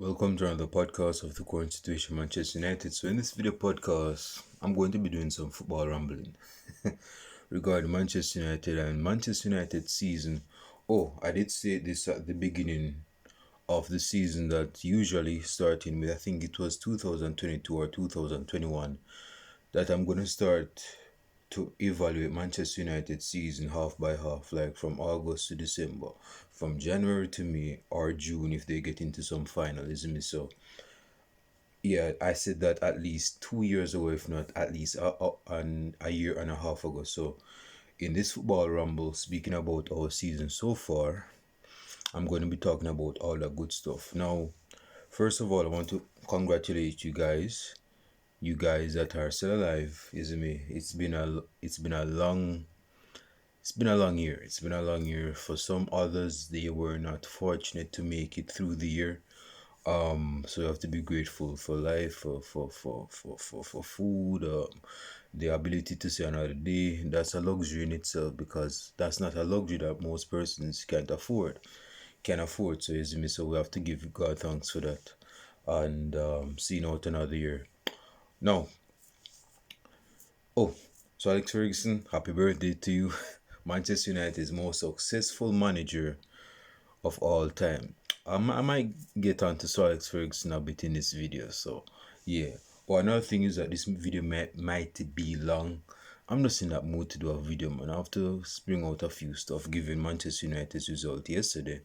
Welcome to another podcast of the current situation Manchester United. So in this video podcast, I'm going to be doing some football rambling regarding Manchester United and Manchester United season. Oh, I did say this at the beginning of the season that usually starting with I think it was 2022 or 2021 that I'm going to start to evaluate Manchester United season half by half, like from August to December, from January to May or June if they get into some finalism. So yeah, I said that at least 2 years ago, if not at least a year and a half ago. So, in this football rumble, speaking about our season so far, I'm going to be talking about all the good stuff. Now, first of all, I want to congratulate you guys. You guys that are still alive, isn't me? It's been a long year. It's been a long year. For some others, they were not fortunate to make it through the year. So you have to be grateful for life, for food, the ability to see another day. That's a luxury in itself because that's not a luxury that most persons can afford. So you see me, so we have to give God thanks for that, and seeing out another year. Now, oh, so Alex Ferguson, happy birthday to you, Manchester United's most successful manager of all time. I might get onto Sir Alex Ferguson a bit in this video, so yeah. But another thing is that this video might be long. I'm just in that mood to do a video, man. I have to spring out a few stuff given Manchester United's result yesterday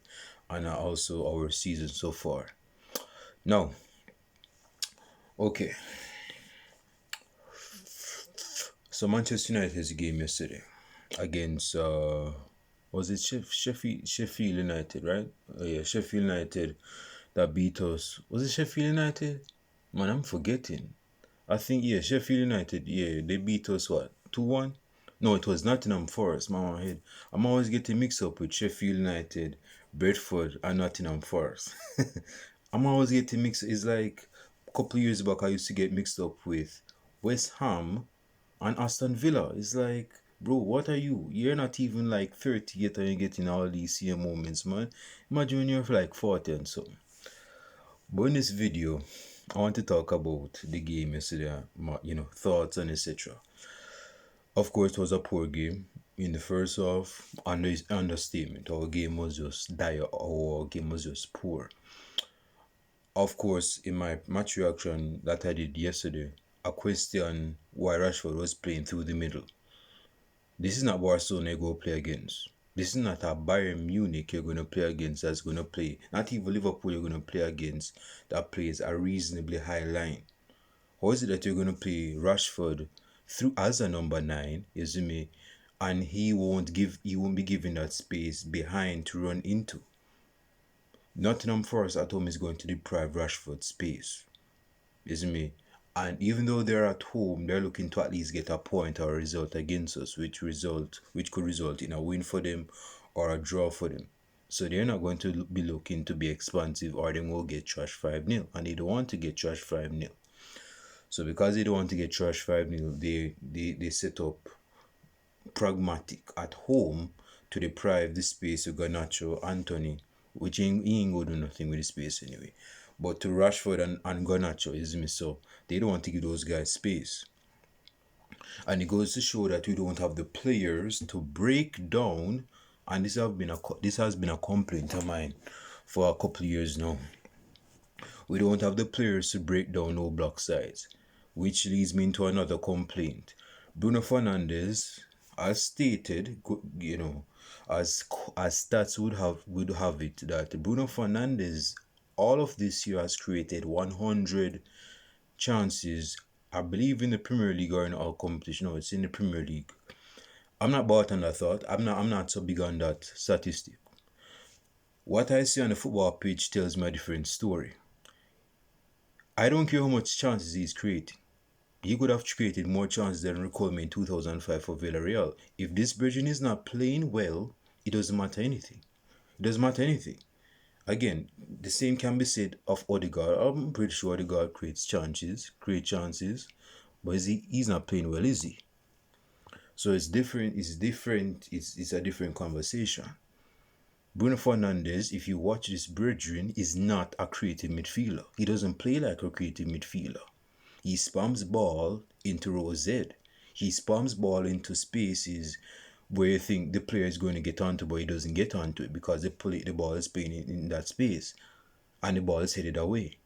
and also our season so far. Now, okay. So Manchester United's game yesterday against was it Sheffield United, right? Yeah, Sheffield United that beat us. Was it Sheffield United? Man, I'm forgetting. I think yeah, Sheffield United. Yeah, they beat us what 2-1. No, it was Nottingham Forest. My head. I'm always getting mixed up with Sheffield United, Bedford, and Nottingham Forest. I'm always getting mixed. It's like a couple of years back I used to get mixed up with West Ham and Aston Villa. It's like, bro, what are you? You're not even like 30 yet and you're getting all these same moments, man. Imagine when you're like 40 and so. But in this video, I want to talk about the game yesterday, thoughts and etc. Of course, it was a poor game. In the first half, understatement. Our game was just dire. Our game was just poor. Of course, in my match reaction that I did yesterday, I question why Rashford was playing through the middle. This is not Barcelona you go play against. This is not a Bayern Munich you're going to play against that's going to play. Not even Liverpool you're going to play against that plays a reasonably high line. How is it that you're going to play Rashford through as a number 9, you see me, and he won't be given that space behind to run into? Nottingham Forest at home is going to deprive Rashford space. You see me? And even though they're at home, they're looking to at least get a point or a result against us, which could result in a win for them or a draw for them. So they're not going to be looking to be expansive or they will get trashed 5-0. And they don't want to get trashed 5-0. So because they don't want to get trashed 5-0, they set up pragmatic at home to deprive the space of Garnacho, Anthony, which he ain't going to do nothing with the space anyway. But to Rashford and Garnacho, is me, so they don't want to give those guys space. And it goes to show that we don't have the players to break down, and this has been a complaint of mine for a couple of years now. We don't have the players to break down no block sides, which leads me into another complaint. Bruno Fernandes, as stated, as stats would have it, that Bruno Fernandes all of this year has created 100 chances, I believe, in the Premier League or in all competition. No, it's in the Premier League. I'm not bought on that thought. I'm not so big on that statistic. What I see on the football pitch tells me a different story. I don't care how much chances he's creating. He could have created more chances than Riquelme in 2005 for Villarreal. If this Virgin is not playing well, it doesn't matter anything. It doesn't matter anything. Again, the same can be said of Odegaard. I'm pretty sure Odegaard creates chances, but he's not playing well, is he? So it's different. It's a different conversation. Bruno Fernandes, if you watch this brethren, is not a creative midfielder. He doesn't play like a creative midfielder. He spams ball into row Z. He spams ball into spaces where you think the player is going to get onto, but he doesn't get onto it because the ball is playing in that space and the ball is headed away.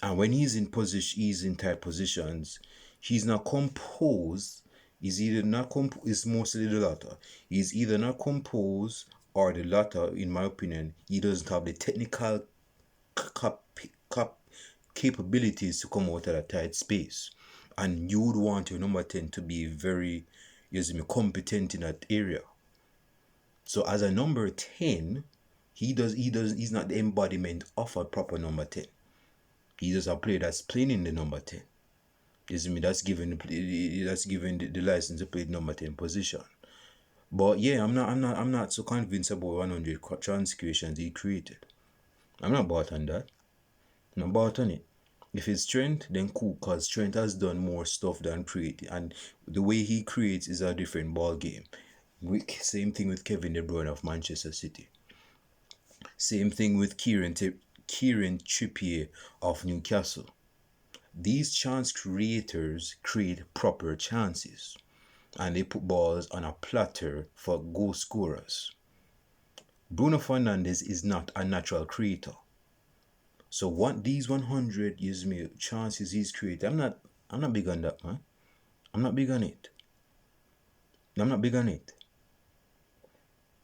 And when he's in position, he's in tight positions, he's not composed. He's either not composed, it's mostly the latter. He's either not composed or the latter, in my opinion, he doesn't have the technical cap, cap, capabilities to come out of a tight space. And you would want your number 10 to be very, competent in that area. So as a number 10, he's not the embodiment of a proper number 10. He's just a player that's playing in the number 10. That's given the license to play the number 10 position. But yeah, I'm not so convinced about 100 chance creations he created. I'm not bought on that. I'm not bought on it. If it's Trent, then cool, because Trent has done more stuff than create, and the way he creates is a different ball game. Same thing with Kevin De Bruyne of Manchester City. Same thing with Kieran Trippier of Newcastle. These chance creators create proper chances, and they put balls on a platter for goal scorers. Bruno Fernandes is not a natural creator. So what these 100 chances he's created, I'm not big on that, man. I'm not big on it.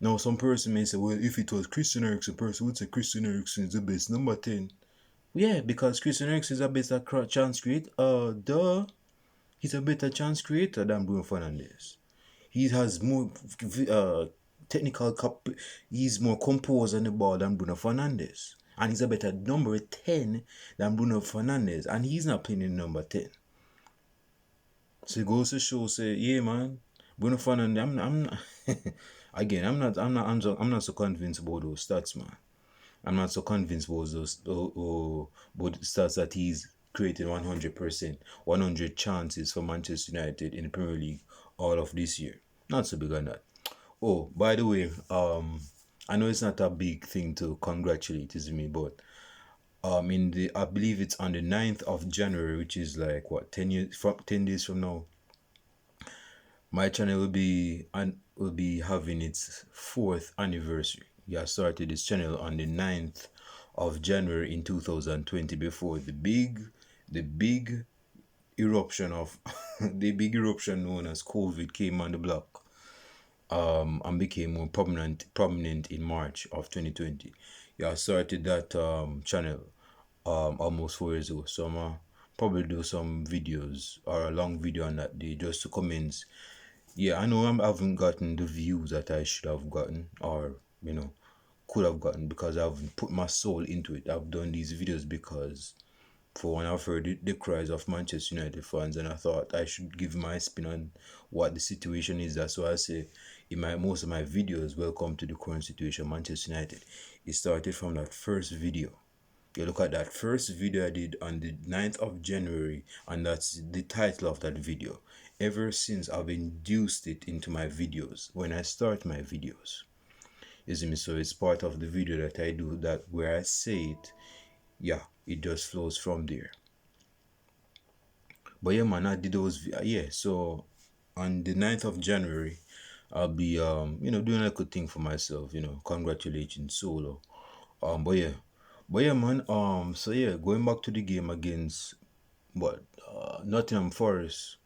Now some person may say, well, if it was Christian Eriksen, person would say Christian Eriksen is the best number 10. Yeah, because Christian Eriksen is a better chance creator. He's a better chance creator than Bruno Fernandes. He has more technical he's more composed on the ball than Bruno Fernandes. And he's a better number 10 than Bruno Fernandes. And he's not playing in number 10. So it goes to show, say, yeah, man, Bruno Fernandes, I'm not again, I'm not so convinced about those stats, man. I'm not so convinced about those about the stats that he's created 100%, 100 chances for Manchester United in the Premier League all of this year. Not so big on that. Oh, by the way, I know it's not a big thing to congratulate, is me, but I believe it's on the 9th of January, which is like what 10 days from now. My channel will be having its 4th anniversary. Yeah, I started this channel on the 9th of January in 2020 before the big eruption of the big eruption known as COVID came on the block. And became more prominent in March of 2020. Yeah, I started that channel almost 4 years ago. So I'm probably do some videos or a long video on that day just to comments. Yeah, I know I haven't gotten the views that I should have gotten or could have gotten because I've put my soul into it. I've done these videos because for when I've heard the cries of Manchester United fans, and I thought I should give my spin on what the situation is. That's why I say in most of my videos, welcome to the current situation, Manchester United. It started from that first video. You look at that first video I did on the 9th of January, and that's the title of that video. Ever since, I've induced it into my videos when I start my videos. So it's part of the video that I do, that where I say it, yeah, it just flows from there. But yeah, man, I did those. Yeah, so on the 9th of January, I'll be doing a good thing for myself. Congratulations solo. But yeah, man. So yeah, going back to the game against Nottingham Forest.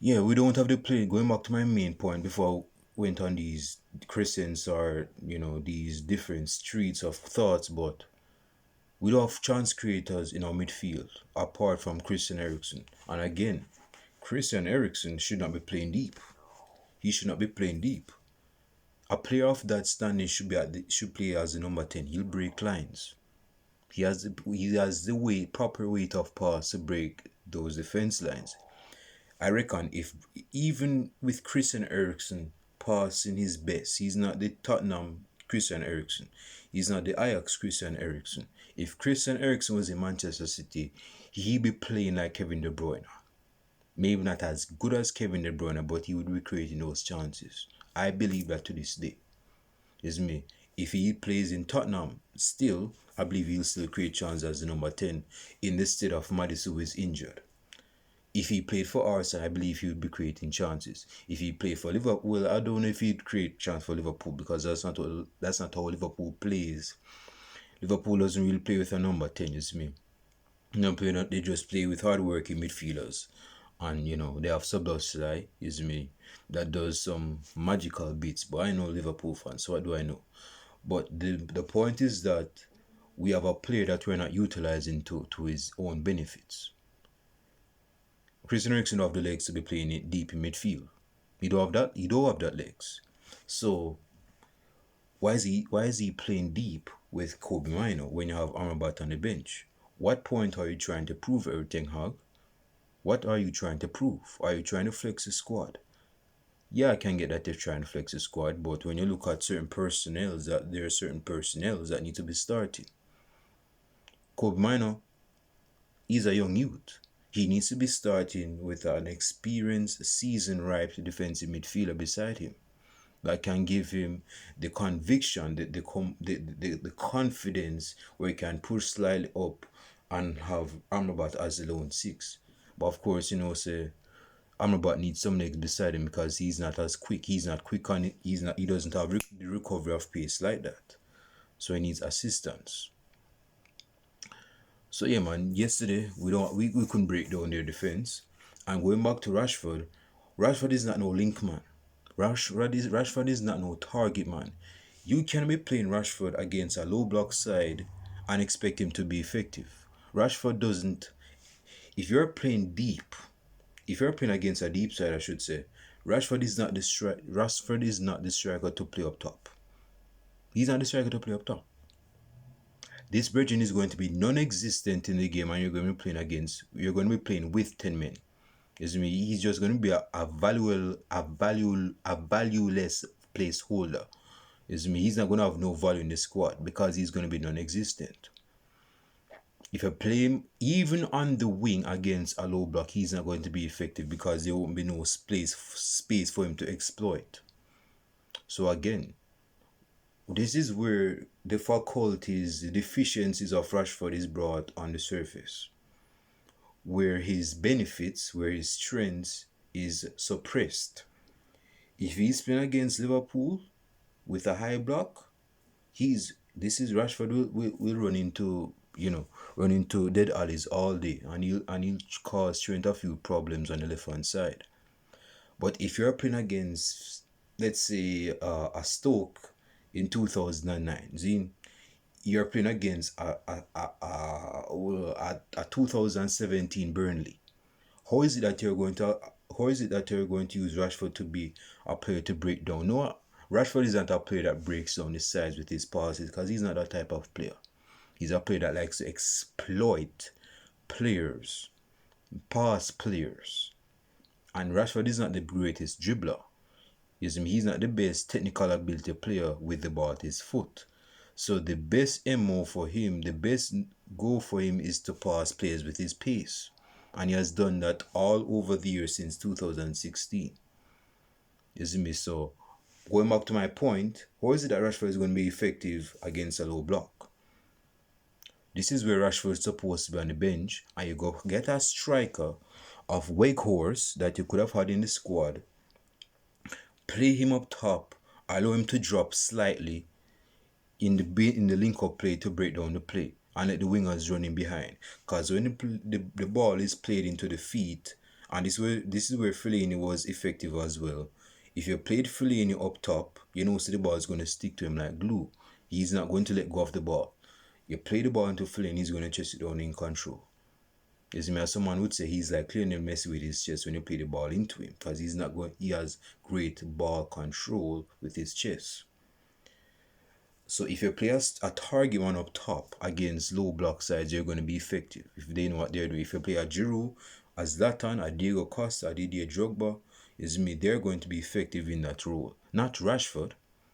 Yeah, we don't have the play. Going back to my main point before I went on these crescents or these different streets of thoughts, but we don't have chance creators in our midfield apart from Christian Eriksen. And again, Christian Eriksen should not be playing deep. He should not be playing deep. A player of that standing should play as the number 10. He'll break lines. He has the proper weight of pass to break those defense lines. I reckon if even with Christian Eriksen passing his best, he's not the Tottenham Christian Eriksen. He's not the Ajax Christian Eriksen. If Christian Eriksen was in Manchester City, he'd be playing like Kevin De Bruyne. Maybe not as good as Kevin De Bruyne, but he would be creating those chances. I believe that to this day. Is me. If he plays in Tottenham, still, I believe he'll still create chances as the number 10 in the state of Madison, who is injured. If he played for Arsenal, I believe he would be creating chances. If he played for Liverpool, well, I don't know if he'd create chance for Liverpool because that's not how Liverpool plays. Liverpool doesn't really play with a number 10, is me. No, they just play with hard-working midfielders, and they have Szoboszlai, is me, that does some magical beats. But I know Liverpool fans, so what do I know? But the point is that we have a player that we're not utilizing to his own benefits. Christian Eriksen don't have the legs to be playing it deep in midfield. He don't have that. He don't have that legs. So why is he playing deep with Kobe Mino when you have Amrabat on the bench? What point are you trying to prove, Erik Ten Hag? What are you trying to prove? Are you trying to flex the squad? Yeah, I can get that they're trying to flex the squad, but when you look at certain personnel, that there are certain personnel that need to be starting. Kobe Mino, he's a young youth. He needs to be starting with an experienced, season-ripe defensive midfielder beside him that can give him the conviction, the confidence where he can push slightly up and have Amrabat as the lone six. But of course, say Amrabat needs some legs beside him because he's not as quick. He's not quick on it. He doesn't have the recovery of pace like that. So he needs assistance. So yeah, man. Yesterday we couldn't break down their defense. And going back to Rashford, Rashford is not no link man. Rashford is not no target man. You can be playing Rashford against a low block side and expect him to be effective. Rashford doesn't. If you're playing deep, if you're playing against a deep side, I should say, Rashford is not the striker to play up top. He's not the striker to play up top. This Virgin is going to be non-existent in the game, and you're going to be playing with 10 men. He's just going to be a valueless placeholder. He's not going to have no value in the squad because he's going to be non-existent. If you play him even on the wing against a low block, he's not going to be effective because there won't be no space for him to exploit. So again, this is where the faculties, the deficiencies of Rashford is brought on the surface, where his benefits, where his strengths is suppressed. If he's playing against Liverpool with a high block, Rashford will run into dead alleys all day, and he'll cause straight a few problems on the left hand side. But if you're playing against, let's say, a Stoke in 2009, you're playing against a 2017 Burnley. How is it that you're going to use Rashford to be a player to break down? No, Rashford isn't a player that breaks down the sides with his passes because he's not that type of player. He's a player that likes to exploit players, pass players. And Rashford is not the greatest dribbler. He's not the best technical ability player with the ball at his foot. So the best MO for him, the best goal for him is to pass players with his pace. And he has done that all over the years since 2016. So going back to my point, how is it that Rashford is going to be effective against a low block? This is where Rashford is supposed to be on the bench, and you go get a striker of Wakehorse that you could have had in the squad, play him up top, allow him to drop slightly in the link-up play to break down the play, and let the wingers run in behind. Because when the ball is played into the feet, and this is where Fellaini was effective as well. If you played Fellaini up top, so the ball is going to stick to him like glue. He's not going to let go of the ball. You play the ball into Fellaini, he's going to chase it down in control. As someone would say, he's like Lionel Messi with his chest when you play the ball into him, because he has great ball control with his chest. So if you play a target one up top against low block sides, you're going to be effective if they know what they're doing. If you play a Giroud, a Zlatan, a Diego Costa, a Didier Drogba, they're going to be effective in that role. Not Rashford.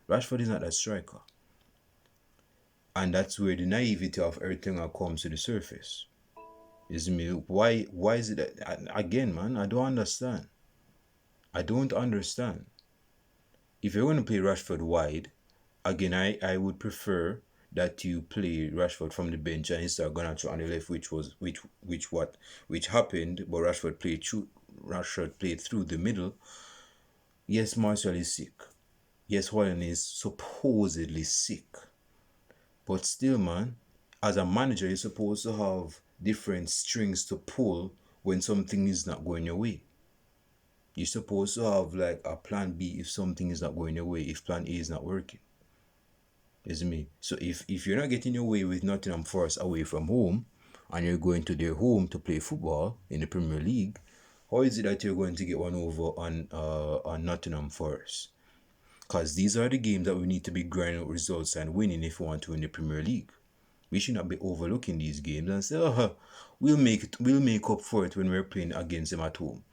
Rashford is not a striker. And that's where the naivety of everything comes to the surface. Why is it that, again, man, I don't understand. If you're going to play Rashford wide, Again, I would prefer that you play Rashford from the bench and he start Garnacho on the left, which happened, but Rashford played through the middle. Yes, Martial is sick. Yes, Holland is supposedly sick. But still, man, as a manager, you're supposed to have different strings to pull when something is not going your way. You're supposed to have like a plan B if something is not going your way, if plan A is not working. Is me. So if you're not getting your way with Nottingham Forest away from home and you're going to their home to play football in the Premier League, how is it that you're going to get one over on Nottingham Forest? Because these are the games that we need to be grinding out results and winning if we want to win the Premier League. We should not be overlooking these games and say, oh, we'll make up for it when we're playing against them at home.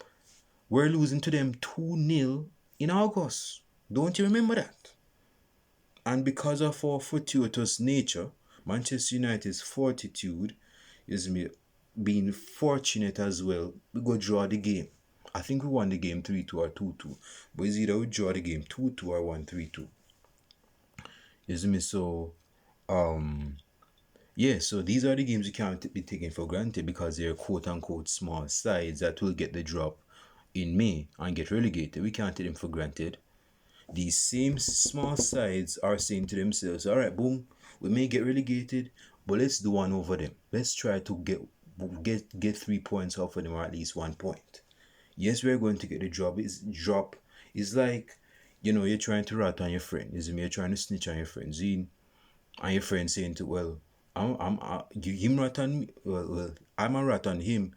We're losing to them 2-0 in August. Don't you remember that? And because of our fortuitous nature, Manchester United's fortitude is me being fortunate as well. We go draw the game. I think we won the game 3-2 or 2-2. But it's either we draw the game 2-2 or 1-3-2. Is me so yeah, so these are the games you can't be taken for granted because they're quote unquote small sides that will get the drop in May and get relegated. We can't take them for granted. These same small sides are saying to themselves, all right, boom, we may get relegated, but let's do one over them. Let's try to get 3 points off of them or at least 1 point. Yes, we're going to get the drop. It's like, you're trying to rat on your friend. You're trying to snitch on your friend. And your friend saying to, well, him rat on me. Well, I'm a rat on him.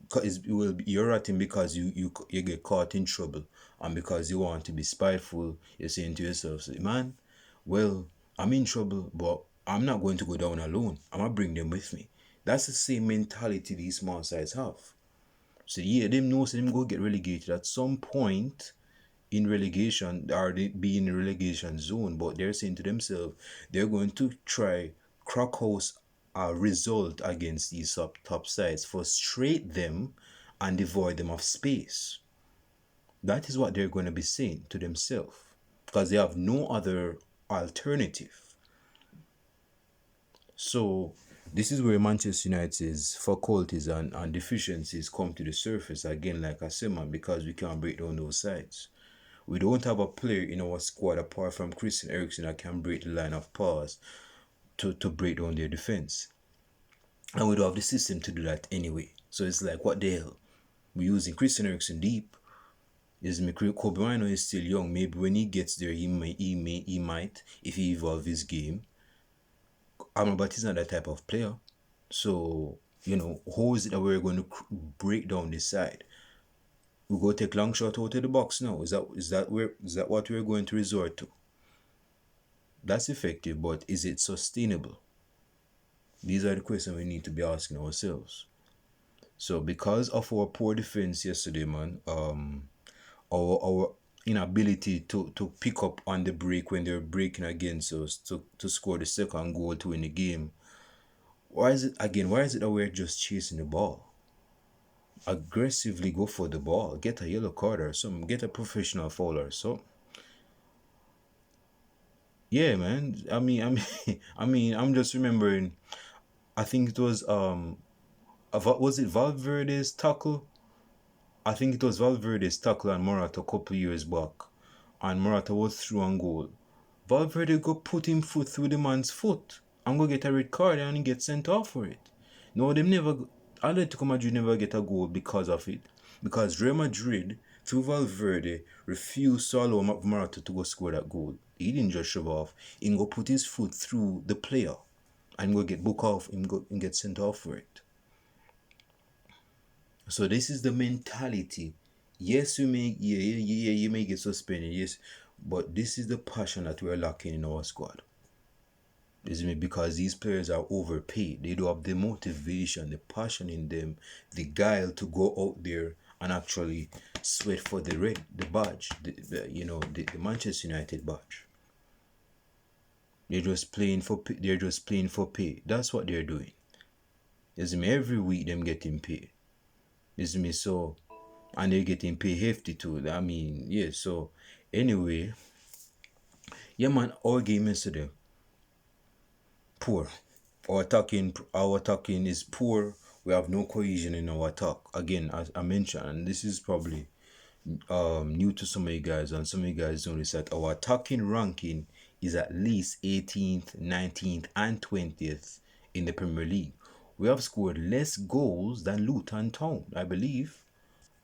Cause you're ratting because you get caught in trouble and because you want to be spiteful. You're saying to yourself, man, well, I'm in trouble, but I'm not going to go down alone. I'm gonna bring them with me. That's the same mentality these small sides have. So yeah, them know so them go get relegated at some point in relegation, or they be in the relegation zone, but they're saying to themselves they're going to try crack house a result against these top sides, frustrate them and devoid them of space. That is what they're going to be saying to themselves because they have no other alternative. So this is where Manchester United's faculties and deficiencies come to the surface again, like I said, man, because we can't break down those sides. We don't have a player in our squad apart from Christian Eriksen that can break the line of pass to break down their defense. And we don't have the system to do that anyway. So it's like, what the hell? We're using Christian Eriksen deep. Kobe Mino is still young. Maybe when he gets there, he might, if he evolve his game. But he's not that type of player. So, how is it that we're going to break down this side? We go take long shot out of the box now. Is that what we're going to resort to? That's effective, but is it sustainable? These are the questions we need to be asking ourselves. So because of our poor defense yesterday, man, our inability to pick up on the break when they're breaking against us to score the second goal to win the game. Why is it that we're just chasing the ball? Aggressively go for the ball, get a yellow card or something, get a professional foul or something. Yeah, man. I'm just remembering. I think it was was it Valverde's tackle? I think it was Valverde's tackle on Morata a couple years back, and Morata was through on goal. Valverde go put him foot through the man's foot and go get a red card and he get sent off for it. No, them never. Atletico Madrid never get a goal because of it, because Real Madrid through Valverde refused to allow Morata to go score that goal. He didn't just shove off. He go put his foot through the player and go get book off. Him go and get sent off for it. So this is the mentality. Yes, you may get suspended. Yes, but this is the passion that we're lacking in our squad. Because these players are overpaid. They don't have the motivation, the passion in them, the guile to go out there and actually sweat for the badge, the Manchester United badge. They're just playing for pay. That's what they're doing. Every week them getting paid. So, and they're getting paid hefty too. So anyway, Yeah, man, our game yesterday, poor. Our attacking is poor. We have no cohesion in our attack. Again, as I mentioned, and this is probably new to some of you guys, and some of you guys notice that our attacking ranking is at least 18th, 19th, and 20th in the Premier League. We have scored less goals than Luton Town, I believe.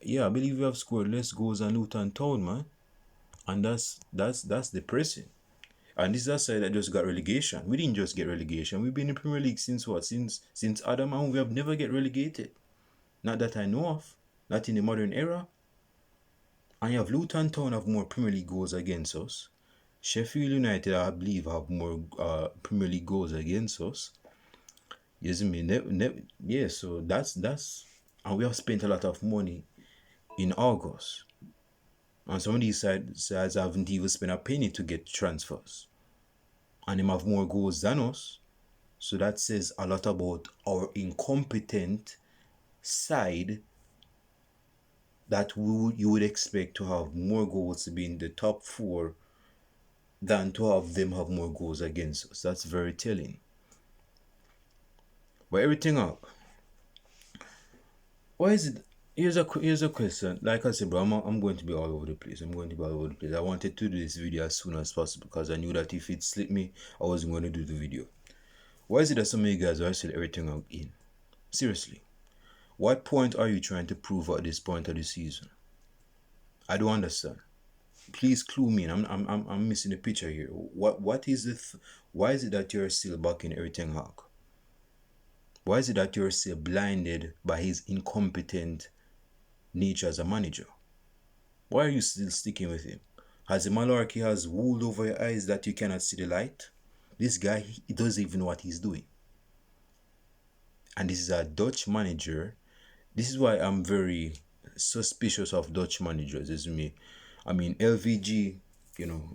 Yeah, I believe we have scored less goals than Luton Town, man, and that's depressing. And this is a side that just got relegation. We didn't just get relegation. We've been in Premier League since what? Since Adam, and we have never get relegated. Not that I know of. Not in the modern era. And you have Luton Town have more Premier League goals against us. Sheffield United, I believe, have more Premier League goals against us. You see me? Yeah, so that's and we have spent a lot of money in August. And some of these sides haven't even spent a penny to get transfers. And they have more goals than us. So that says a lot about our incompetent side that you would expect to have more goals to be in the top four than to have them have more goals against us. That's very telling. But everything up. Why is it? Here's a question. Like I said, bro, I'm going to be all over the place. I'm going to be all over the place. I wanted to do this video as soon as possible because I knew that if it slipped me, I wasn't going to do the video. Why is it that so many guys are still everything out in? Seriously. What point are you trying to prove at this point of the season? I don't understand. Please clue me in. I'm missing the picture here. What is it? Why is it that you're still backing everything Hawk? Why is it that you're still blinded by his incompetent nature as a manager? Why are you still sticking with him? Has the malarkey has wool over your eyes that you cannot see the light? This guy, he doesn't even know what he's doing. And this is a Dutch manager. This is why I'm very suspicious of Dutch managers, isn't me? I mean, LVG,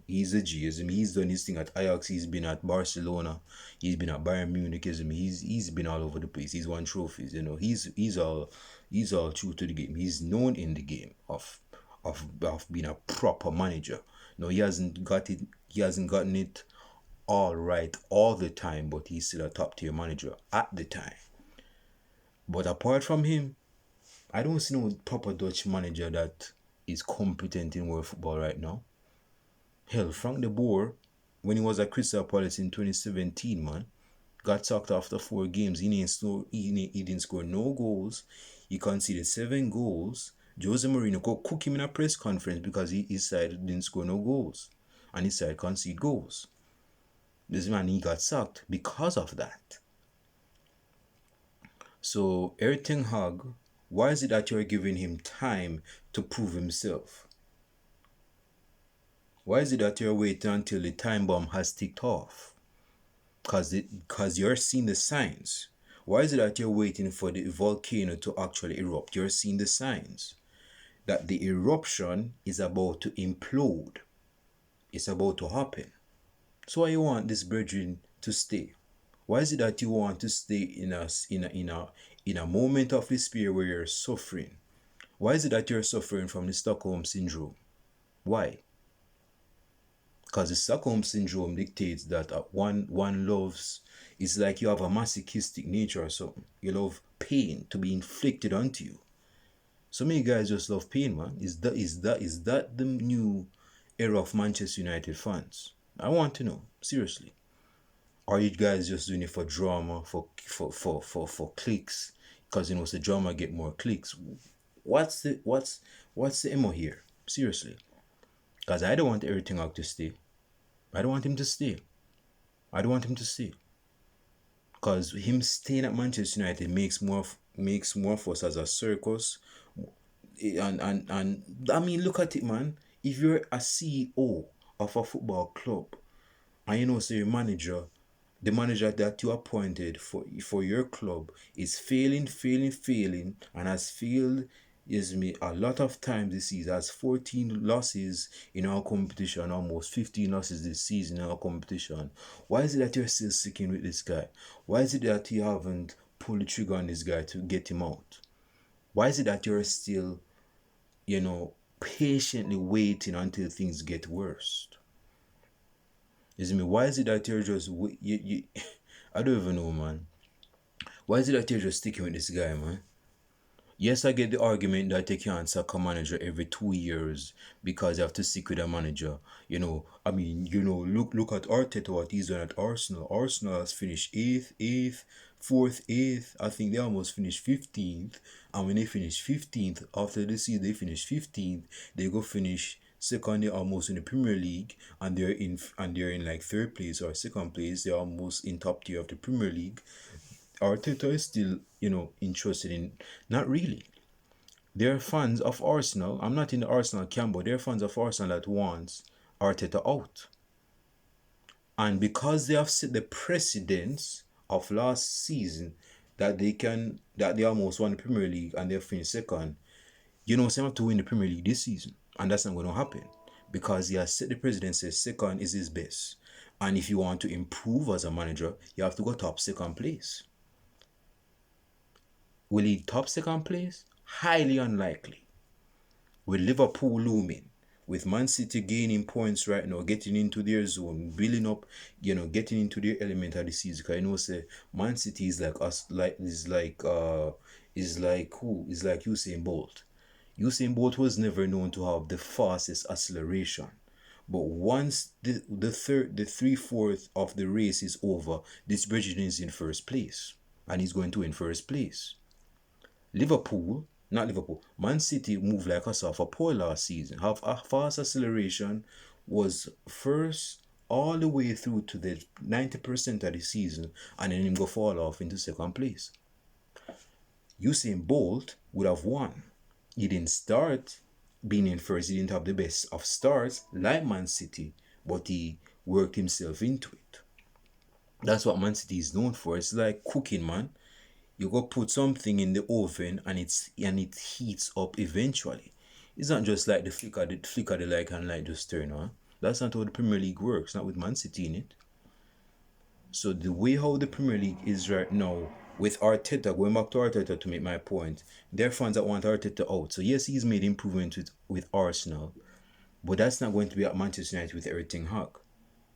he's a G, isn't me? He's done his thing at Ajax, he's been at Barcelona, he's been at Bayern Munich, isn't me? He's been all over the place. He's won trophies, he's all true to the game. He's known in the game of being a proper manager. No, he hasn't gotten it all right all the time, but he's still a top tier manager at the time. But apart from him, I don't see no proper Dutch manager that is competent in world football right now. Hell, Frank de Boer, when he was at Crystal Palace in 2017, man, got sacked after 4 games. He didn't score no goals. He conceded 7 goals. Jose Mourinho go cook him in a press conference because his side didn't score no goals. And his side conceded goals. This man, he got sacked because of that. So, Erik ten Hag, why is it that you're giving him time to prove himself? Why is it that you're waiting until the time bomb has ticked off? Because you're seeing the signs. Why is it that you're waiting for the volcano to actually erupt? You're seeing the signs that the eruption is about to implode. It's about to happen. So why you want this brethren to stay? Why is it that you want to stay in a moment of despair where you're suffering? Why is it that you're suffering from the Stockholm syndrome? Why? Because the Stockholm syndrome dictates that one loves, it's like you have a masochistic nature or something. You love pain to be inflicted onto you. So many guys just love pain, man. Is that the new era of Manchester United fans? I want to know, seriously. Are you guys just doing it for drama, for clicks? Because the drama get more clicks. What's the emo here? Seriously. Because I don't want everything out to stay. I don't want him to stay. I don't want him to stay. Because him staying at Manchester United makes more of us as a circus. And I mean, look at it, man. If you're a CEO of a football club, and say your manager, the manager that you appointed for your club is failing, and has failed a lot of times this season, has 14 losses in our competition, almost 15 losses this season in our competition. Why is it that you're still sticking with this guy? Why is it that you haven't pulled the trigger on this guy to get him out? Why is it that you're still, patiently waiting until things get worse? Is me? Why is it that you're just I don't even know, man. Why is it that you're just sticking with this guy, man? Yes, I get the argument that they can't sack a manager every 2 years because you have to stick with a manager. I mean, look at Arteta, what he's done at Arsenal. Arsenal has finished eighth, fourth, eighth. I think they almost finished 15th. And when they finish 15th, after the season they finish 15th, they go finish second. They're almost in the Premier League, and they're in like third place or second place. They're almost in top tier of the Premier League. Arteta is still, interested in. Not really. They're fans of Arsenal. I'm not in the Arsenal camp, but they're fans of Arsenal that wants Arteta out. And because they have set the precedence of last season that they almost won the Premier League and they finished second, so they have to win the Premier League this season. And that's not going to happen. Because he has set the precedence, says second is his best. And if you want to improve as a manager, you have to go top second place. Will he top second place? Highly unlikely. With Liverpool looming, with Man City gaining points right now, getting into their zone, building up, getting into their element of the season. Because I know say Man City is like us, is like who? Is like Usain Bolt. Usain Bolt was never known to have the fastest acceleration. But once the 3/4 of the race is over, this Bridget is in first place. And he's going to win first place. Man City moved like a soft pole last season. Have a fast acceleration, was first all the way through to the 90% of the season, and then him go fall off into second place. Usain Bolt would have won. He didn't start being in first. He didn't have the best of starts like Man City, but he worked himself into it. That's what Man City is known for. It's like cooking, man. You go put something in the oven and it heats up eventually. It's not just like the flicker the light and light just turn on. That's not how the Premier League works, not with Man City in it. So the way how the Premier League is right now, with Arteta, going back to Arteta to make my point, there are fans that want Arteta out. So yes, he's made improvements with Arsenal, but that's not going to be at Manchester United with Erik ten Hag.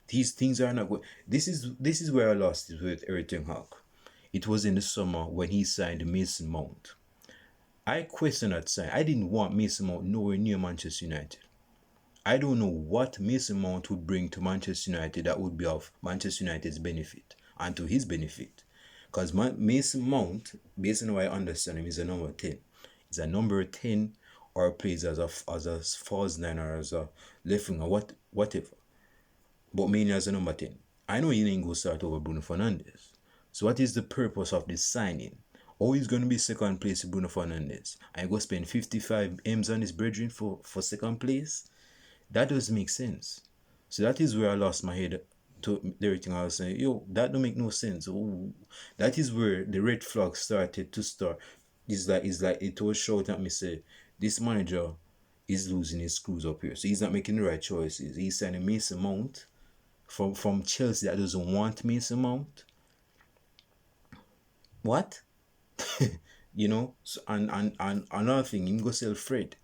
These things are not good. This is where I lost it with Erik ten Hag. It was in the summer when he signed Mason Mount. I questioned that sign. I didn't want Mason Mount nowhere near Manchester United. I don't know what Mason Mount would bring to Manchester United that would be of Manchester United's benefit and to his benefit. Because Mason Mount, based on what I understand him, is a number 10. He's a number 10 or plays as a false nine or as a left winger, whatever. But mainly as a number 10. I know he ain't going to start over Bruno Fernandes. So what is the purpose of this signing? Oh, he's going to be second place to Bruno Fernandes. And go spend 55 M's on his brethren for second place? That doesn't make sense. So that is where I lost my head to everything I was saying. That don't make no sense. Oh, that is where the red flag started to start. It's like it was shouting at me, say, this manager is losing his screws up here. So he's not making the right choices. He's signing Mason Mount from Chelsea that doesn't want Mason Mount. What? So, and another thing, him go sell Fred.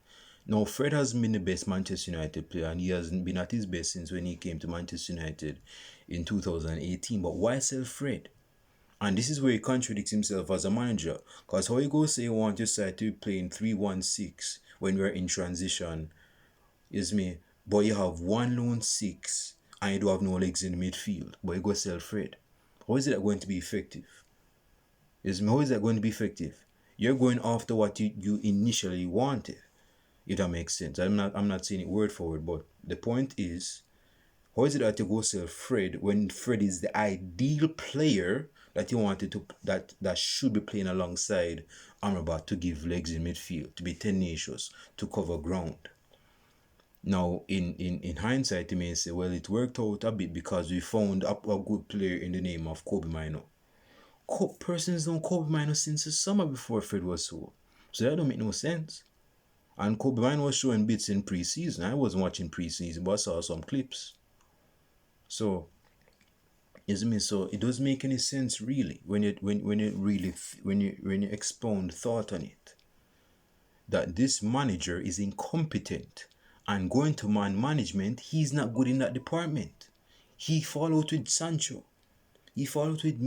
Now, Fred hasn't been the best Manchester United player, and he hasn't been at his best since when he came to Manchester United in 2018. But why sell Fred? And this is where he contradicts himself as a manager. Because how he goes say he wants your side to be playing 3-1-6 when we're in transition, is me. But you have one lone six, and you don't have no legs in the midfield. But you go sell Fred. How is that going to be effective? How is that going to be effective? You're going after what you initially wanted. If that makes sense. I'm not saying it word for word, but the point is, how is it that you go sell Fred when Fred is the ideal player that you wanted to that should be playing alongside Amrabat to give legs in midfield, to be tenacious, to cover ground? Now, in hindsight, you may say, well, it worked out a bit because we found a good player in the name of Kobe Mino. Persons know Kobe Mino since the summer before Fred was sold. So that don't make no sense. And Kobe Bryant was showing bits in preseason. I wasn't watching preseason, but I saw some clips. So, so it doesn't make any sense really when you expound thought on it. That this manager is incompetent, and going to man management, he's not good in that department. He followed with Sancho. He followed with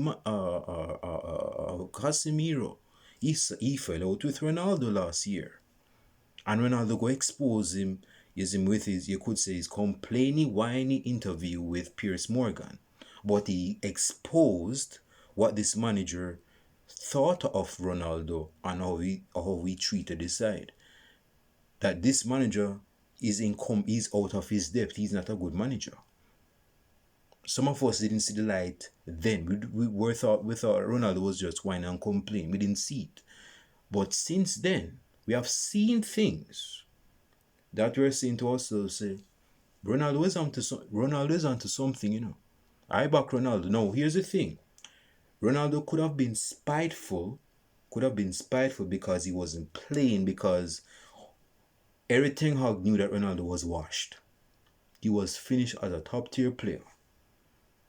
Casemiro. He fell out with Ronaldo last year. And Ronaldo go expose him, use him with his, you could say, his complaining, whiny interview with Piers Morgan. But he exposed what this manager thought of Ronaldo and how he treated his side. That this manager is out of his depth. He's not a good manager. Some of us didn't see the light then. We thought Ronaldo was just whining and complaining. We didn't see it. But since then, we have seen things that we're saying to ourselves, say, Ronaldo is onto something, I back Ronaldo. No, here's the thing. Ronaldo could have been spiteful because he wasn't playing, because Erik Ten Hag knew that Ronaldo was washed. He was finished as a top tier player.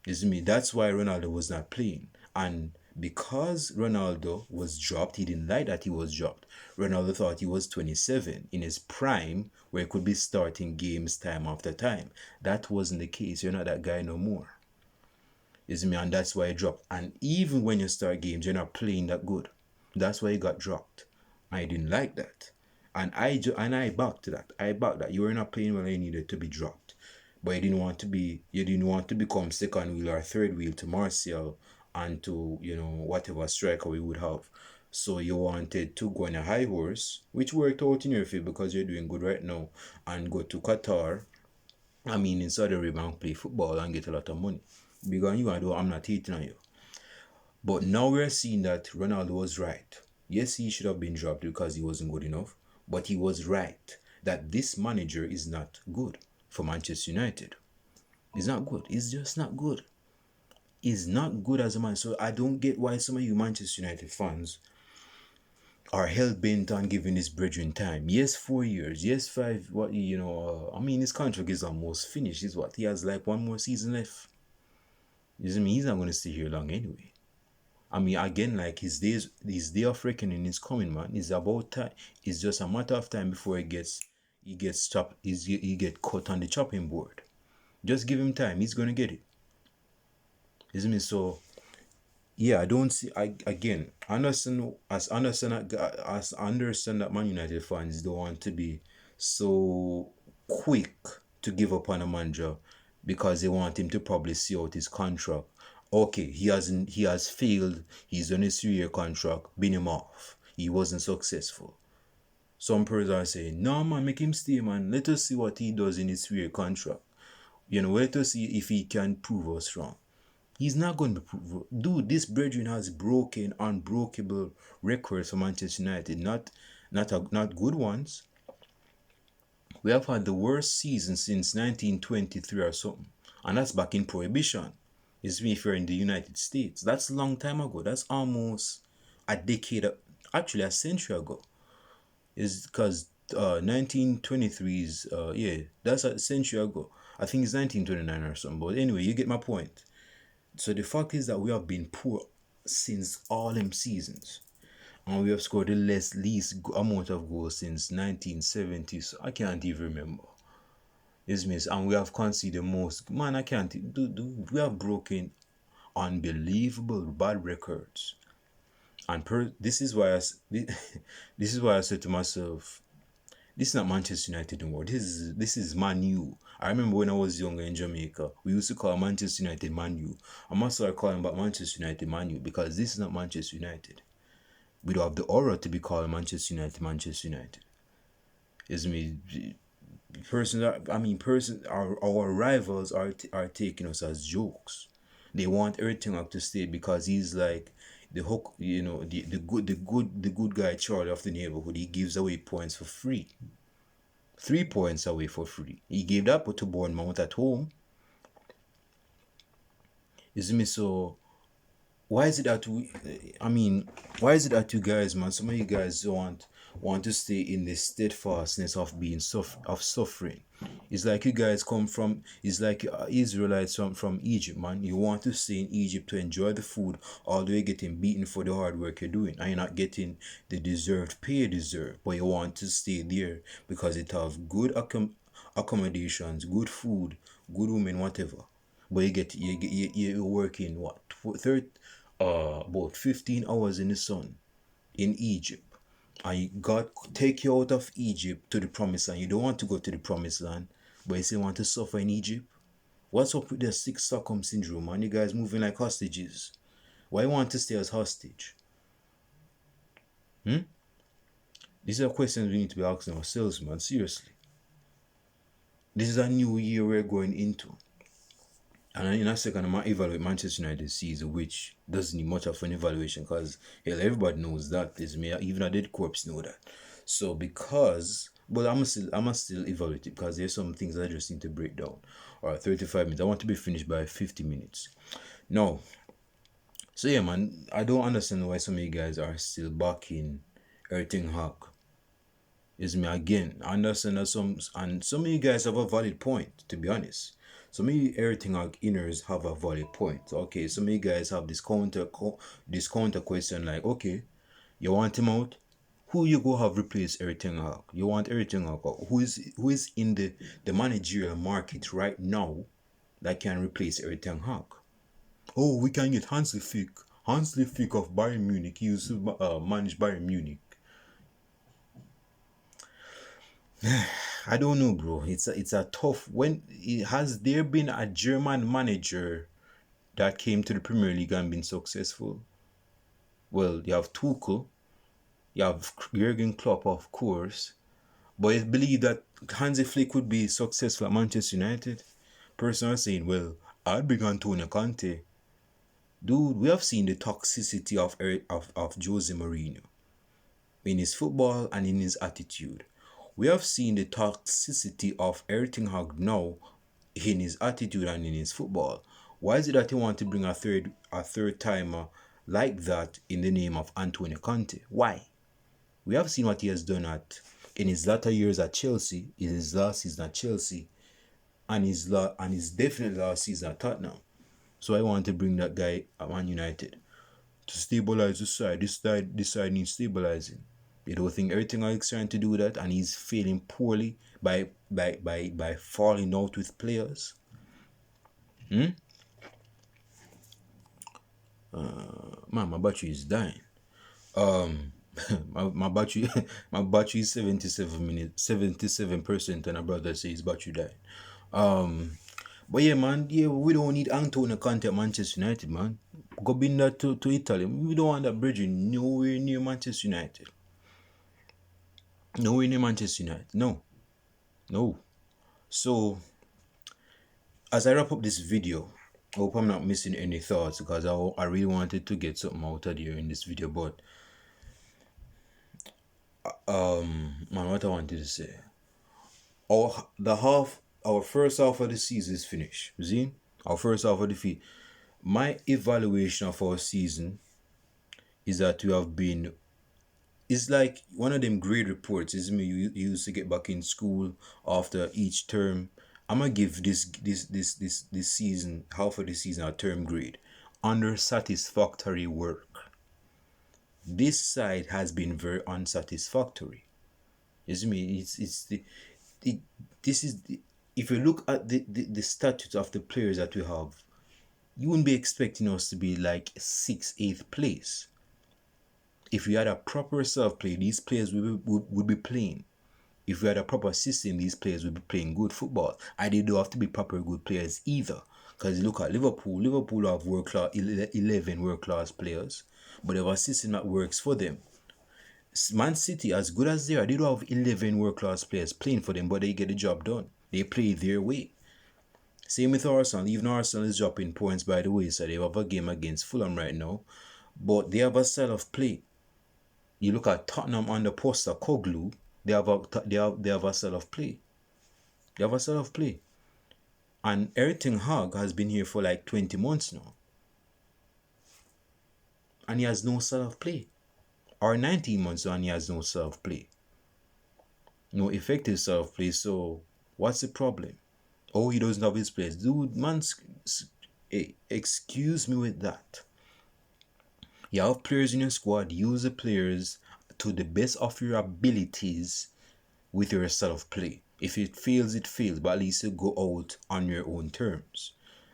You see me? That's why Ronaldo was not playing. And because Ronaldo was dropped, he didn't like that he was dropped. Ronaldo thought he was 27 in his prime, where he could be starting games time after time. That wasn't the case. You're not that guy no more. You see me? And that's why he dropped. And even when you start games, you're not playing that good. That's why he got dropped. I didn't like that. And I backed that. I backed that. You were not playing when you needed to be dropped. But you didn't want to become second wheel or third wheel to Martial and to, whatever striker we would have. So you wanted to go on a high horse, which worked out in your favor because you're doing good right now, and go to Qatar, in Saudi Arabia, and play football and get a lot of money. Because you and I'm not hating on you. But now we're seeing that Ronaldo was right. Yes, he should have been dropped because he wasn't good enough, but he was right that this manager is not good for Manchester United. He's not good. He's just not good. He's not good as a man. So I don't get why some of you Manchester United fans are hell bent on giving this brethren time. Yes, 4 years. Yes, five. His contract is almost finished. Is what he has like one more season left. You see me? He's not going to stay here long anyway. Again, like his day of reckoning is coming, man. It's about time. It's just a matter of time before he gets chopped. He get caught on the chopping board. Just give him time. He's gonna get it. Isn't it? So yeah, I don't see. I understand that Man United fans don't want to be so quick to give up on a manager because they want him to probably see out his contract. Okay, he has failed. He's on a 3-year contract. Bin him off. He wasn't successful. Some persons are saying, no man, make him stay, man. Let us see what he does in his 3-year contract. Let us see if he can prove us wrong. He's not going to prove. Dude, this brethren has broken unbreakable records for Manchester United. Not good ones. We have had the worst season since 1923 or something. And that's back in Prohibition. It's me if you're in the United States. That's a long time ago. That's almost a decade, actually a century ago. It's because 1923 is, that's a century ago. I think it's 1929 or something. But anyway, you get my point. So the fact is that we have been poor since all them seasons. And we have scored the least amount of goals since 1970s. I can't even remember. And we have conceded most. Man, I can't. We have broken unbelievable bad records. And this is why I said to myself, this is not Manchester United anymore. This is Man U. I remember when I was younger in Jamaica, we used to call Manchester United Man U. I must start calling back Manchester United Man U because this is not Manchester United. We don't have the aura to be called Manchester United Manchester United. Our rivals are taking us as jokes. They want everything to stay because he's like the hook, the good guy Charlie of the neighborhood. He gives away points for free. 3 points away for free. He gave that to Bournemouth at home. So why is it that you guys, man, some of you guys want to stay in the steadfastness of being suffering? It's like you guys it's like Israelites from Egypt, man. You want to stay in Egypt to enjoy the food, although you're getting beaten for the hard work you're doing, and you're not getting the deserved pay you deserve, but you want to stay there because it have good accommodations, good food, good women, whatever. but you're working what 30, about 15 hours in the sun in Egypt, and God take you out of Egypt to the promised land. You don't want to go to the promised land, but you still want to suffer in Egypt. What's up with the sick Stockholm syndrome, man? You guys moving like hostages. Why you want to stay as hostage? These are questions we need to be asking ourselves, man. Seriously. This is a new year we're going into. And in a second, I'm going to evaluate Manchester United season, which doesn't need much of an evaluation because everybody knows that. Is me, even a dead corpse know that. So but I'm still evaluate it because there's some things I just need to break down. All right, 35 minutes. I want to be finished by 50 minutes. No. So yeah, man, I don't understand why some of you guys are still backing Erik Hawk. Is me again. I understand that some of you guys have a valid point, to be honest. Some of you Erik inners have a valid point. Okay, some of you guys have this counter question like, okay, you want him out? Who you go have replaced Erik Hawk? You want Erik Hawk? Who is in the managerial market right now that can replace Erik Hawk? Oh, we can get Hansi Flick. Hansi Flick of Bayern Munich. He used to manage Bayern Munich. I don't know, bro. It's a tough. Has there been a German manager that came to the Premier League and been successful? Well, you have Tuchel, you have Jurgen Klopp, of course, but I believe that Hansi Flick would be successful at Manchester United. Person are saying, well, I'd bring Antonio Conte. Dude, we have seen the toxicity of Jose Mourinho in his football and in his attitude. We have seen the toxicity of Erik Hag now in his attitude and in his football. Why is it that he want to bring a third timer like that in the name of Antonio Conte? Why? We have seen what he has done in his latter years at Chelsea, in his last season at Chelsea, and his definitely last season at Tottenham. So I want to bring that guy at Man United to stabilize the side. This side needs stabilizing. You don't think everything Erik's trying to do that, and he's failing poorly by falling out with players? Man, my battery is dying. my battery is 77%, and my brother says his battery died. But yeah, man, we don't need Antonio Conte at Manchester United, man. Go bring that to Italy. We don't want that bridging nowhere near Manchester United. Nowhere near Manchester United. No. So, as I wrap up this video, I hope I'm not missing any thoughts because I really wanted to get something out of here in this video. But, man, what I wanted to say. Our first half of the season is finished. See? Our first half of the season. My evaluation of our season is that we have been. It's like one of them grade reports, isn't me? You used to get back in school after each term. I'm gonna give this season, half of the season, a term grade. Under satisfactory work. This side has been very unsatisfactory. Isn't me? If you look at the statutes of the players that we have, you wouldn't be expecting us to be like 6th, 8th place. If we had a proper self-play, these players would be playing. If we had a proper system, these players would be playing good football. And they don't have to be proper good players either. Because you look at Liverpool. Liverpool have 11 world-class players. But they have a system that works for them. Man City, as good as they are, they don't have 11 world-class players playing for them, but they get the job done. They play their way. Same with Arsenal. Even Arsenal is dropping points by the way, so they have a game against Fulham right now. But they have a style of play. You look at Tottenham under Postecoglou, they have a style of play. They have a style of play. And Erik Hag has been here for like 20 months now. And he has no style of play. Or 19 months now and he has no style of play. No effective style of play. So what's the problem? Oh, he doesn't have his players. Dude, man, excuse me with that. You have players in your squad. Use the players to the best of your abilities with your style of play. If it fails, it fails. But at least you go out on your own terms.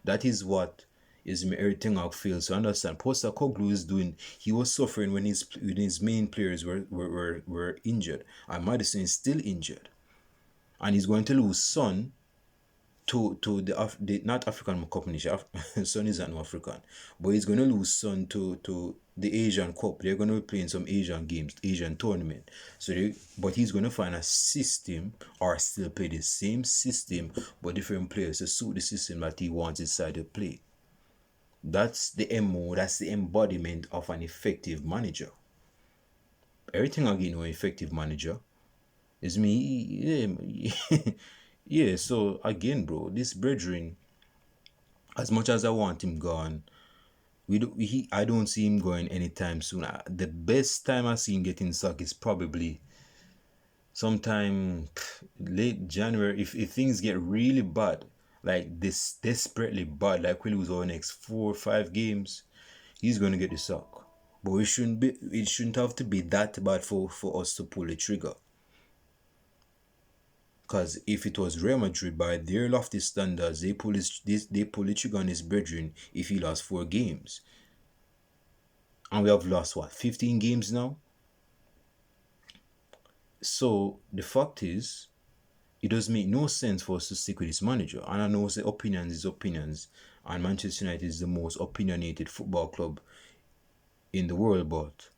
That is what is everything I fails to understand. Postecoglou is doing. He was suffering when his main players were injured, and Madison is still injured, and he's going to lose Son to the not African Cup nation. Son is not African, but he's going to lose Son to the Asian Cup. They're going to be playing some Asian games, Asian tournament. But he's going to find a system or still play the same system, but different players to suit the system that he wants his side to play. That's the MO. That's the embodiment of an effective manager. Everything again, no effective manager is me. Yeah, yeah. So again, bro, this brethren, as much as I want him gone, I don't see him going anytime soon. The best time I see him getting sacked is probably sometime late January. If things get really bad, like this desperately bad, like we lose our next 4 or 5 games, he's gonna get the sack. But it shouldn't have to be that bad for us to pull the trigger. Because if it was Real Madrid, by their lofty standards, they pull the trigger on his brethren if he lost 4 games. And we have lost what, 15 games now? So the fact is, it does make no sense for us to stick with this manager. And I know the opinions is opinions, and Manchester United is the most opinionated football club in the world, but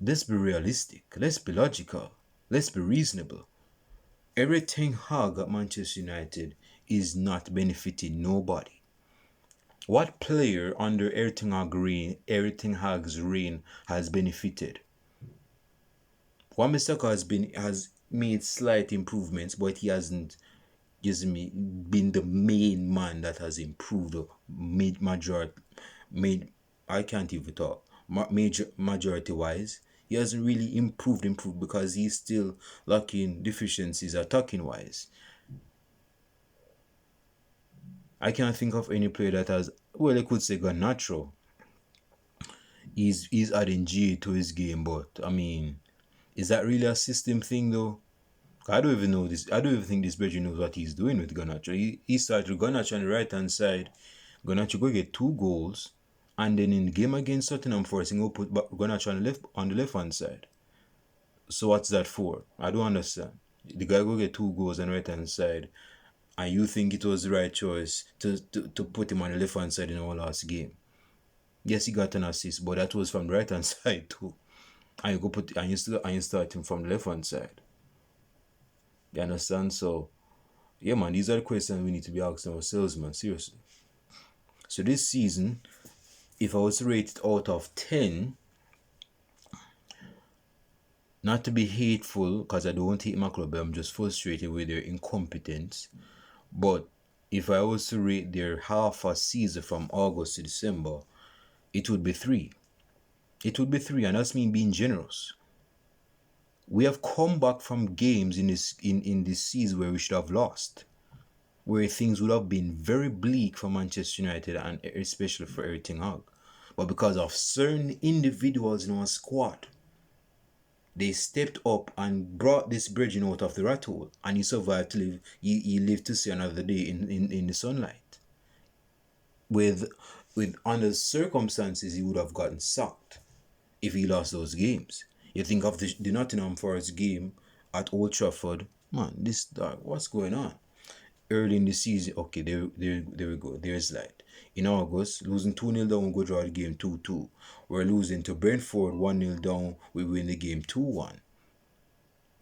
let's be realistic, let's be logical, let's be reasonable. Everything Hag at Manchester United is not benefiting nobody. What player under Everything Hag's reign has benefited? Wan-Bissaka has made slight improvements, but he hasn't been the main man that has improved I can't even talk majority wise. He hasn't really improved because he's still lacking deficiencies attacking wise. I can't think of any player that has, well, I could say gone natural. He's adding G to his game, but I mean, is that really a system thing though? I don't even know this. I don't even think this Belgian knows what he's doing with Garnacho. He started with Garnacho on the right hand side. Garnacho go get 2 goals, and then in the game against Nottingham Forest, he go put Garnacho on the left hand side. So what's that for? I don't understand. The guy go get 2 goals on the right hand side, and you think it was the right choice to put him on the left hand side in our last game? Yes, he got an assist, but that was from the right hand side too. And you start him from the left hand side. You understand? So, yeah, man, these are the questions we need to be asking ourselves, man. Seriously. So this season, if I was to rate it out of 10, not to be hateful, because I don't hate my club, I'm just frustrated with their incompetence. But if I was to rate their half a season from August to December, it would be 3. It would be 3, and that's me being generous. We have come back from games in this season where we should have lost, where things would have been very bleak for Manchester United and especially for Erik ten Hag. But because of certain individuals in our squad, they stepped up and brought this bridging out of the rat hole, and he survived to live. He lived to see another day in the sunlight. With under circumstances, he would have gotten sacked if he lost those games. You think of the Nottingham Forest game at Old Trafford, man, this dog, what's going on? Early in the season, okay, there we go, there's light. In August, losing 2-0 down, we go draw the game 2-2. We're losing to Brentford 1-0 down, we win the game 2-1.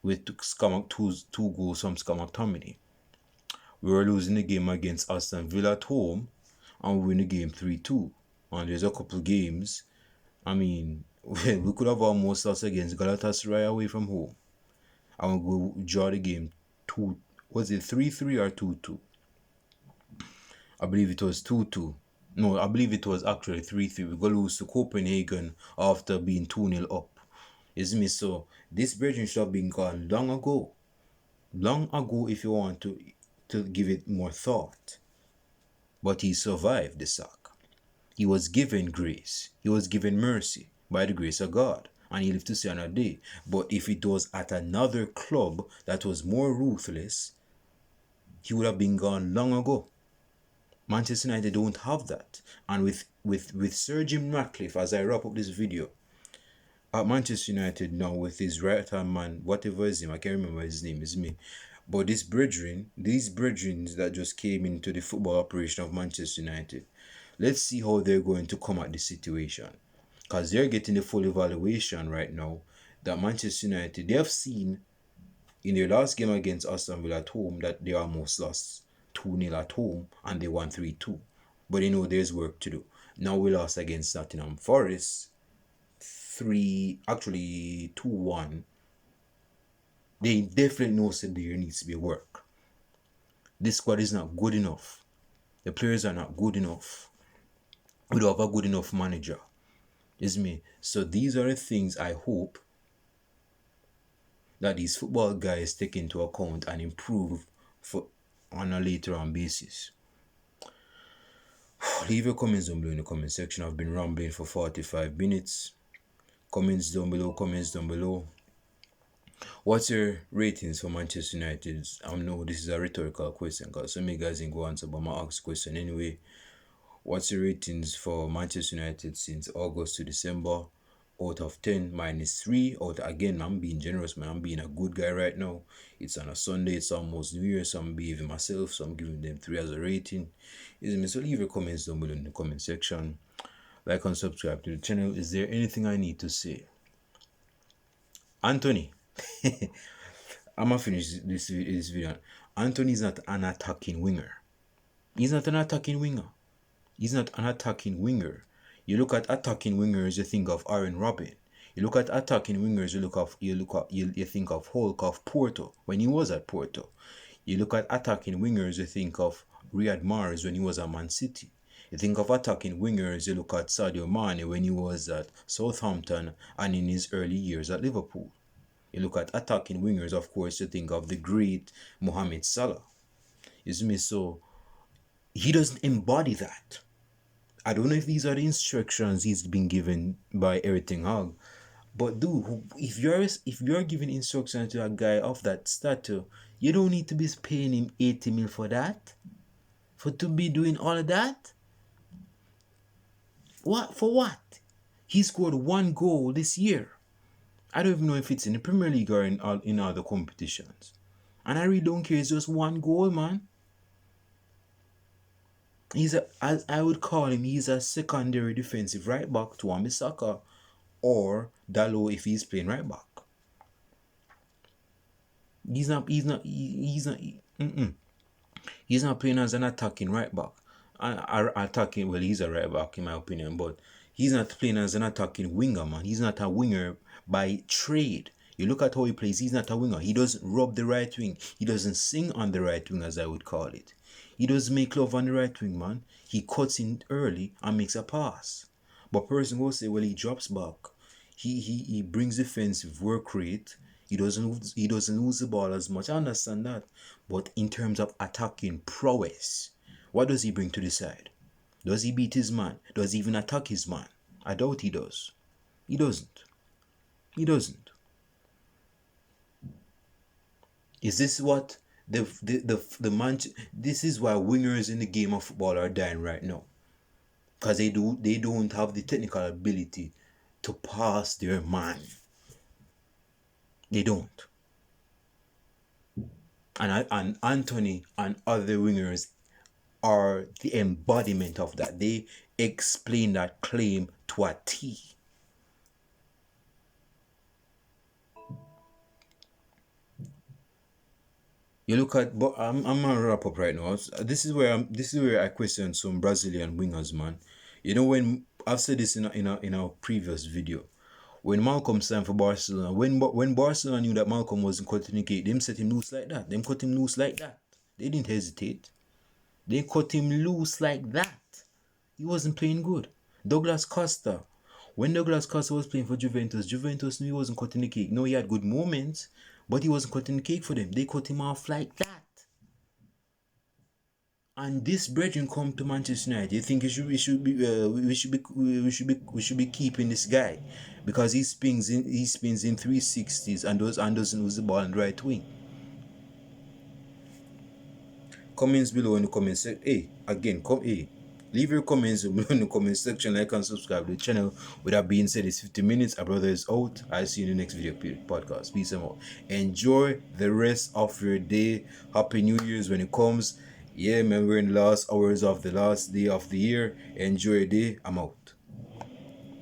With two goals from Scott McTominay. We were losing the game against Aston Villa at home, and we win the game 3-2. And there's a couple games, I mean, we could have almost lost against Galatasaray away from home. And we go draw the game 2. Was it 3-3 or 2-2? I believe it was 2-2. No, I believe it was actually 3-3. We go lose to Copenhagen after being 2-0 up. Is me? So this bridging should have been gone long ago. Long ago, if you want to give it more thought. But he survived the sack. He was given grace. He was given mercy by the grace of God, and he lived to see another day. But if it was at another club that was more ruthless, he would have been gone long ago. Manchester United don't have that. And with Sir Jim Ratcliffe, as I wrap up this video, at Manchester United now with his right hand man, whatever his name, I can't remember his name, is me. But these brethren that just came into the football operation of Manchester United, let's see how they're going to come at the situation. Because they're getting the full evaluation right now that Manchester United, they have seen in their last game against Aston Villa at home that they almost lost 2-0 at home and they won 3-2. But they know there's work to do. Now we lost against Nottingham Forest 2-1. They definitely know that there needs to be work. This squad is not good enough. The players are not good enough. We don't have a good enough manager. Is me. So these are the things I hope that these football guys take into account and improve for on a later on basis. Leave your comments down below in the comment section. I've been rambling for 45 minutes. Comments down below. What's your ratings for Manchester United? I know this is a rhetorical question because some of you guys didn't go answer, but I'm gonna ask question anyway. What's your ratings for Manchester United since August to December? Out of 10, -3. Again, I'm being generous, man. I'm being a good guy right now. It's on a Sunday, it's almost New Year, so I'm behaving myself, so I'm giving them 3 as a rating. So leave your comments down below in the comment section. Like and subscribe to the channel. Is there anything I need to say? Anthony. I'm gonna finish this video. Anthony is not an attacking winger. He's not an attacking winger. He's not an attacking winger. You look at attacking wingers, you think of Aaron Robin. You look at attacking wingers, you think of Hulk of Porto when he was at Porto. You look at attacking wingers, you think of Riyad Mahrez when he was at Man City. You think of attacking wingers, you look at Sadio Mane when he was at Southampton and in his early years at Liverpool. You look at attacking wingers, of course, you think of the great Mohamed Salah. You see me? So he doesn't embody that. I don't know if these are the instructions he's been given by Erik Ten Hag, but dude, if you're giving instructions to a guy of that stature, you don't need to be paying him 80 mil for that, for to be doing all of that. What for? What? He scored 1 goal this year. I don't even know if it's in the Premier League or in other competitions, and I really don't care. It's just 1 goal, man. As I would call him, he's a secondary defensive right back to Wan-Bissaka or Dalot if he's playing right back. He's not playing as an attacking right back. Attacking, well, he's a right back in my opinion, but he's not playing as an attacking winger, man. He's not a winger by trade. You look at how he plays, he's not a winger. He doesn't rub the right wing. He doesn't sing on the right wing, as I would call it. He doesn't make love on the right wing, man. He cuts in early and makes a pass. But person will say, well, he drops back. He brings defensive work rate. He doesn't lose the ball as much. I understand that. But in terms of attacking prowess, what does he bring to the side? Does he beat his man? Does he even attack his man? I doubt he does. He doesn't. He doesn't. Is this what the man? This is why wingers in the game of football are dying right now, because they don't have the technical ability to pass their man. They don't. And Anthony and other wingers are the embodiment of that. They explain that claim to a T. You look at, but I'm gonna wrap up right now. This is where I question some Brazilian wingers, man. You know, when I've said this in a previous video, when Malcolm signed for Barcelona, when Barcelona knew that Malcolm wasn't cutting the cake, them set him loose like that. Them cut him loose like that. They didn't hesitate. They cut him loose like that. He wasn't playing good. Douglas Costa. When Douglas Costa was playing for Juventus knew he wasn't cutting the cake. No, he had good moments, but he wasn't cutting the cake for them. They cut him off like that. And this brethren come to Manchester United. You think we should be keeping this guy because he spins in 360s and doesn't lose the ball on the right wing. comments below in the comment section. Hey, again, leave your comments below in the comment section, like and subscribe to the channel. With that being said, it's 50 minutes. Our brother is out. I see you in the next video podcast. Peace and out. Enjoy the rest of your day. Happy New Year's when it comes. Yeah, man, we're in the last hours of the last day of the year. Enjoy your day. I'm out.